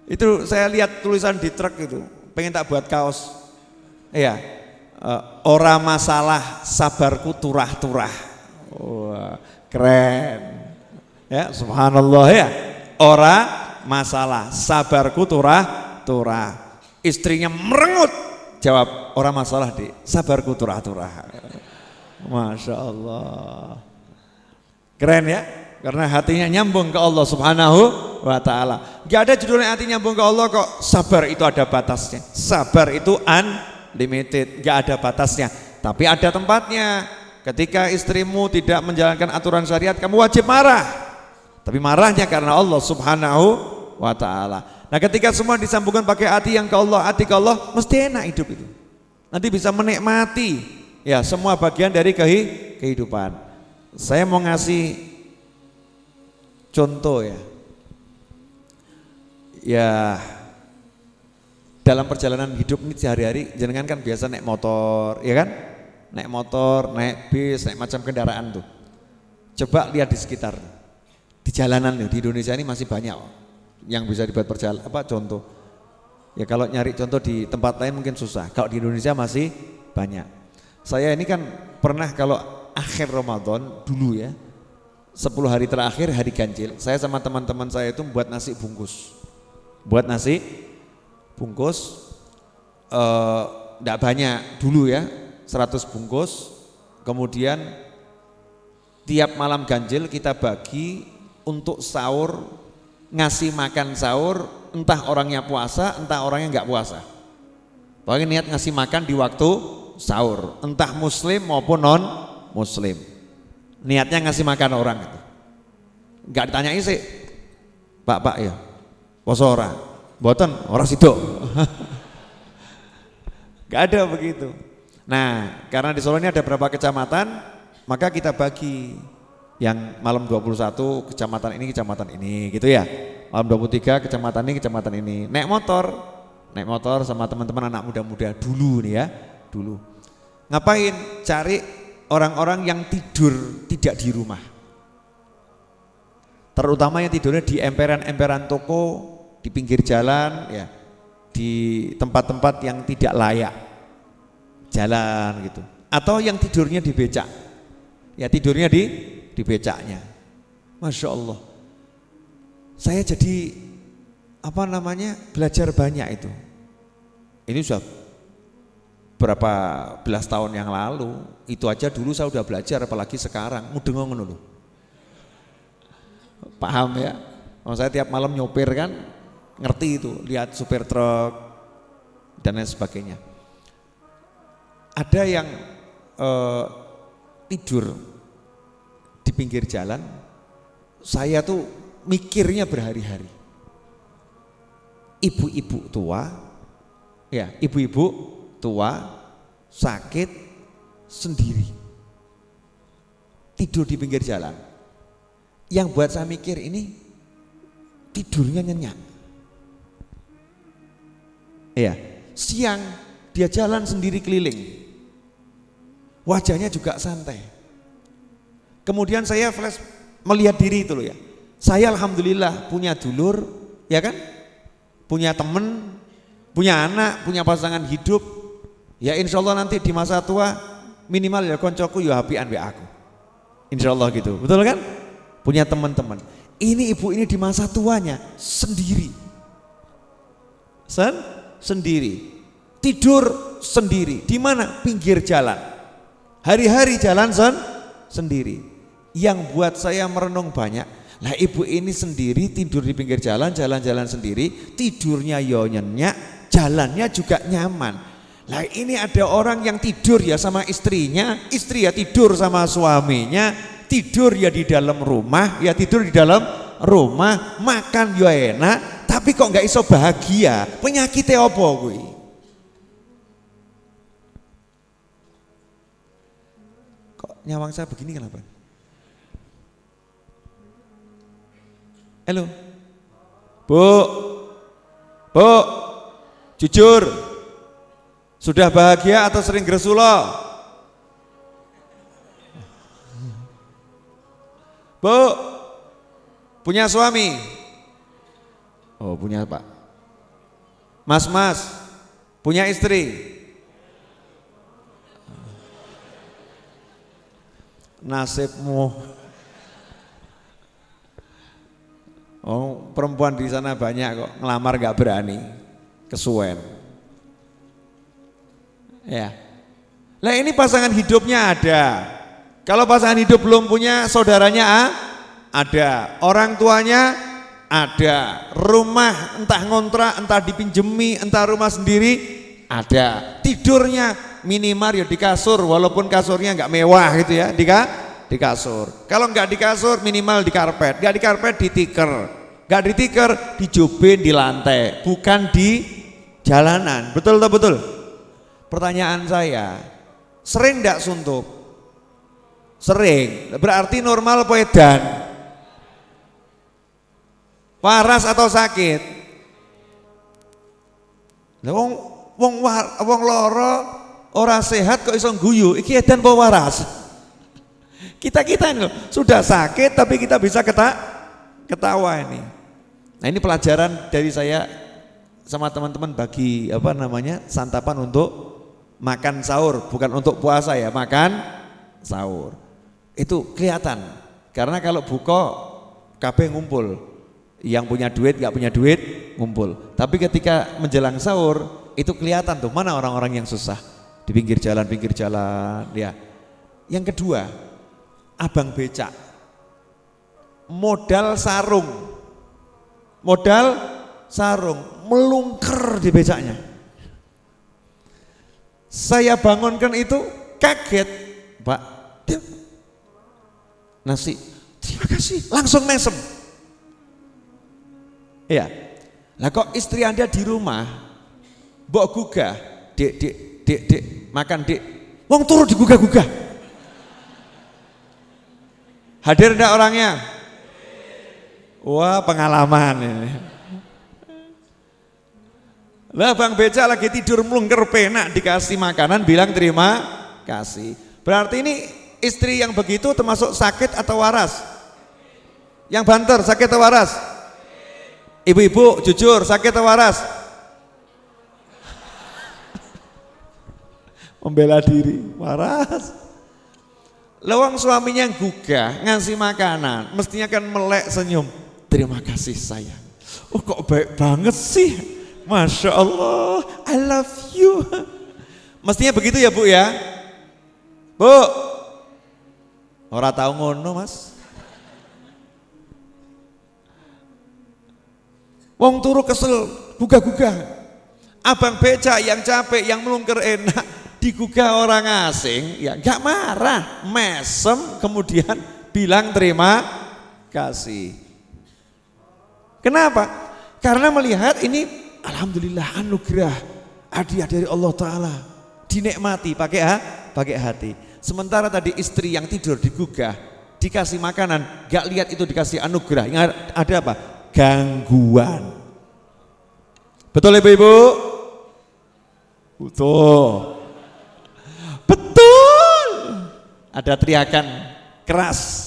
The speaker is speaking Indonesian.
Itu saya lihat tulisan di truk itu, pengen tak buat kaos. Iya, ora masalah sabarku turah-turah. Wah, keren. Ya, subhanallah ya. Ora masalah sabarku turah-turah. Istrinya merengut, jawab, ora masalah Dik, sabarku turah-turah. Masya Allah. Keren ya. Karena hatinya nyambung ke Allah Subhanahu wa ta'ala. Gak ada judulnya hati nyambung ke Allah kok. Sabar itu ada batasnya. Sabar itu unlimited, gak ada batasnya. Tapi ada tempatnya. Ketika istrimu tidak menjalankan aturan syariat, kamu wajib marah. Tapi marahnya karena Allah Subhanahu wa ta'ala. Nah ketika semua disambungkan pakai hati yang ke Allah, hati ke Allah, mesti enak hidup itu. Nanti bisa menikmati ya semua bagian dari kehidupan. Saya mau ngasih contoh ya. Ya dalam perjalanan hidup ini sehari-hari jenengan kan biasa naik motor, ya kan? Naik motor, naik bis, naik macam kendaraan tuh. Coba lihat di sekitar, di jalanan di Indonesia ini masih banyak yang bisa dibuat contoh. Ya kalau nyari contoh di tempat lain mungkin susah. Kalau di Indonesia masih banyak. Saya ini kan pernah kalau akhir Ramadan dulu ya, 10 hari terakhir hari ganjil, saya sama teman-teman saya itu buat nasi bungkus. Buat nasi bungkus enggak banyak dulu ya, 100 bungkus. Kemudian tiap malam ganjil kita bagi untuk sahur, ngasih makan sahur, entah orangnya puasa, entah orangnya enggak puasa. Pokoknya niat ngasih makan di waktu sahur, entah muslim maupun non muslim. Niatnya ngasih makan orang itu. Enggak ditanya isi. Pak ya. Poso ora? Mboten, ora sido. Enggak ada begitu. Nah, karena di Solo ini ada berapa kecamatan, maka kita bagi yang malam 21 kecamatan ini gitu ya. Malam 23 kecamatan ini. Naik motor sama teman-teman anak muda-muda dulu nih ya, dulu. Ngapain? Cari orang-orang yang tidur tidak di rumah. Terutama yang tidurnya di emperan-emperan toko, di pinggir jalan ya, di tempat-tempat yang tidak layak jalan gitu. Atau yang tidurnya di becak. Ya tidurnya di becaknya. Masya Allah. Saya jadi belajar banyak itu. Ini sudah berapa belas tahun yang lalu, itu aja dulu saya udah belajar, apalagi sekarang mudeng ngono lho. Paham ya? Saya tiap malam nyopir kan, ngerti itu, lihat supir truk dan lain sebagainya. Ada yang tidur di pinggir jalan, saya tuh mikirnya berhari-hari. Ibu-ibu tua sakit sendiri tidur di pinggir jalan. Yang buat saya mikir ini tidurnya nyenyak. Iya, siang dia jalan sendiri keliling, wajahnya juga santai. Kemudian saya flash melihat diri itu loh ya. Saya alhamdulillah punya dulur, ya kan? Punya temen, punya anak, punya pasangan hidup. Ya insya Allah nanti di masa tua minimal ya koncoku ya hapian be aku. Insya Allah gitu, betul kan? Punya teman-teman. Ini ibu ini di masa tuanya sendiri. Sendiri. Tidur sendiri. Di mana? Pinggir jalan. Hari-hari jalan sendiri. Yang buat saya merenung banyak. Lah ibu ini sendiri tidur di pinggir jalan, jalan-jalan sendiri, tidurnya yo nyenyak, jalannya juga nyaman. Lah ini ada orang yang tidur ya sama istrinya, istri ya tidur sama suaminya, tidur ya di dalam rumah, ya tidur di dalam rumah, makan yo enak, tapi kok nggak iso bahagia, penyakitnya apa kuwi? Kok nyawang saya begini kenapa? Halo, Bu, jujur, sudah bahagia atau sering gresulo? Bu, punya suami? Oh punya Pak, Mas-mas punya istri? Nasibmu. Oh, perempuan di sana banyak kok, ngelamar gak berani, kesuwen. Ya. Lah ini pasangan hidupnya ada. Kalau pasangan hidup belum punya, saudaranya ada, orang tuanya ada, rumah entah ngontrak, entah dipinjemi, entah rumah sendiri ada. Tidurnya minimal ya di kasur, walaupun kasurnya nggak mewah gitu ya, di kasur. Kalau nggak di kasur minimal di karpet, nggak di karpet di tikar, nggak di tikar dijubin di lantai, bukan di jalanan. Betul atau betul? Pertanyaan saya, sering nggak suntuk? Sering, berarti normal apa edan? Waras atau sakit? Wong loro ora sehat kok iso guyu, iki edan apa waras? Kita ini loh, sudah sakit tapi kita bisa ketawa ini. Nah ini pelajaran dari saya sama teman-teman bagi santapan untuk makan sahur, bukan untuk puasa ya, makan sahur. Itu kelihatan, karena kalau buka kabeh ngumpul, yang punya duit gak punya duit ngumpul. Tapi ketika menjelang sahur itu kelihatan tuh mana orang-orang yang susah di pinggir jalan ya. Yang kedua, abang becak modal sarung melungker di becaknya. Saya bangunkan itu kaget, Pak, nasi, terima kasih, langsung mesem. Iya. Lah kok istri Anda di rumah mbok gugah, Dek, makan Dek. Wong turu digugah-gugah. Hadir enggak orangnya? Wah, pengalaman ini. Lah Bang Becak lagi tidur melungker penak, dikasih makanan bilang terima kasih. Berarti ini istri yang begitu termasuk sakit atau waras? Yang banter sakit atau waras? Ibu-ibu jujur, sakit atau waras? Membela diri, waras. Lawang suaminya yang gugah, ngasih makanan, mestinya kan melek senyum. Terima kasih sayang. Oh kok baik banget sih, Masya Allah, I love you. Mestinya begitu ya Bu ya? Bu, ora tahu ngono Mas. Wong turu kesel, gugah-gugah. Abang becak yang capek, yang melungker enak, digugah orang asing, ya gak marah, mesem, kemudian bilang terima kasih. Kenapa? Karena melihat ini, alhamdulillah anugerah, hadiah dari Allah Ta'ala, dinikmati pakai hati. Sementara tadi istri yang tidur digugah, dikasih makanan, gak lihat itu dikasih anugerah, yang ada apa? Gangguan. Betul ibu-ibu? Betul. Ada teriakan keras